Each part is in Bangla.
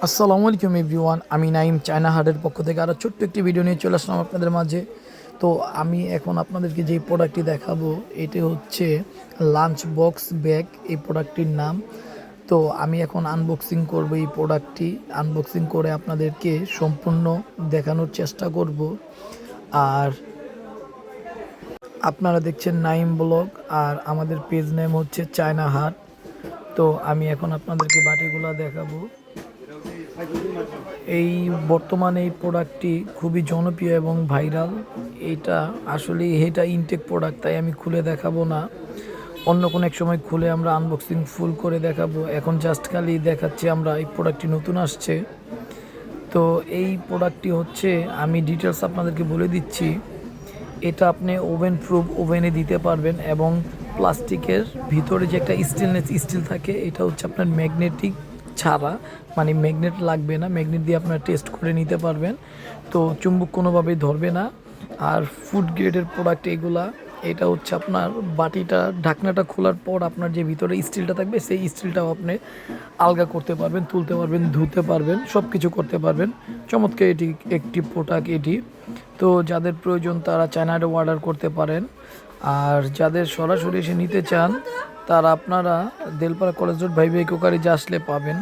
আসসালামু আলাইকুম এভরিওয়ান, আমি নাইম চায়না হাটের পক্ষ থেকে আরও ছোট্ট একটি ভিডিও নিয়ে চলে আসলাম আপনাদের মাঝে। তো আমি এখন আপনাদেরকে যে প্রোডাক্টটি দেখাবো এটি হচ্ছে লাঞ্চ বক্স ব্যাগ, এই প্রোডাক্টটির নাম। তো আমি এখন আনবক্সিং করব এই প্রোডাক্টটি। আনবক্সিং করে আপনাদেরকে সম্পূর্ণ দেখানোর চেষ্টা করব। আর আপনারা দেখছেন নাইম ব্লগ, আর আমাদের পেজ নেম হচ্ছে চায়না হাট। তো আমি এখন আপনাদেরকে বাটিগুলো দেখাবো। এই বর্তমানে এই প্রোডাক্টটি খুবই জনপ্রিয় এবং ভাইরাল। এটা ইনটেক প্রোডাক্ট, তাই আমি খুলে দেখাবো না। অন্য কোনো এক সময় খুলে আমরা আনবক্সিং ফুল করে দেখাবো। এখন জাস্ট খালি দেখাচ্ছি আমরা এই প্রোডাক্টটি নতুন আসছে। তো এই প্রোডাক্টটি হচ্ছে, আমি ডিটেলস আপনাদেরকে বলে দিচ্ছি। এটা আপনি ওভেন প্রুফ ওভেনে দিতে পারবেন, এবং প্লাস্টিকের ভিতরে যে একটা স্টেনলেস স্টিল থাকে, এটা হচ্ছে আপনার ম্যাগনেটিক ছাড়া, মানে ম্যাগনেট লাগবে না, ম্যাগনেট দিয়ে আপনার টেস্ট করে নিতে পারবেন। তো চুম্বক কোনোভাবেই ধরবে না। আর ফুড গ্রেডের প্রোডাক্ট এগুলা। এটা হচ্ছে আপনার বাটিটা ঢাকনাটা খোলার পর আপনার যে ভিতরে স্টিলটা থাকবে, সেই স্টিলটাও আপনি আলগা করতে পারবেন, তুলতে পারবেন, ধুতে পারবেন, সব কিছু করতে পারবেন। চমৎকার এটি একটি প্রোডাক্ট এটি। তো যাদের প্রয়োজন তারা চায়নাতে অর্ডার করতে পারেন। আর যাদের সরাসরি এসে নিতে চান তারা আপনারা দেলপাড়া কলেজ রোড ভাইবে কোকারিজে আসলে পাবেন।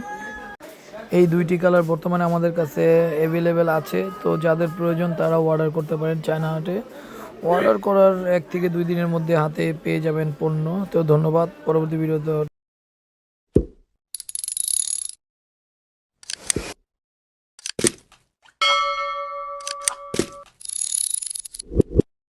এই দুইটি কালার বর্তমানে আমাদের কাছে অ্যাভেলেবেল আছে। তো যাদের প্রয়োজন তারা অর্ডার করতে পারেন চায়না হাটে। অর্ডার করার 1 থেকে 2 দিনের মধ্যে হাতে পেয়ে যাবেন পণ্য। তো ধন্যবাদ। পরবর্তী ভিডিওতে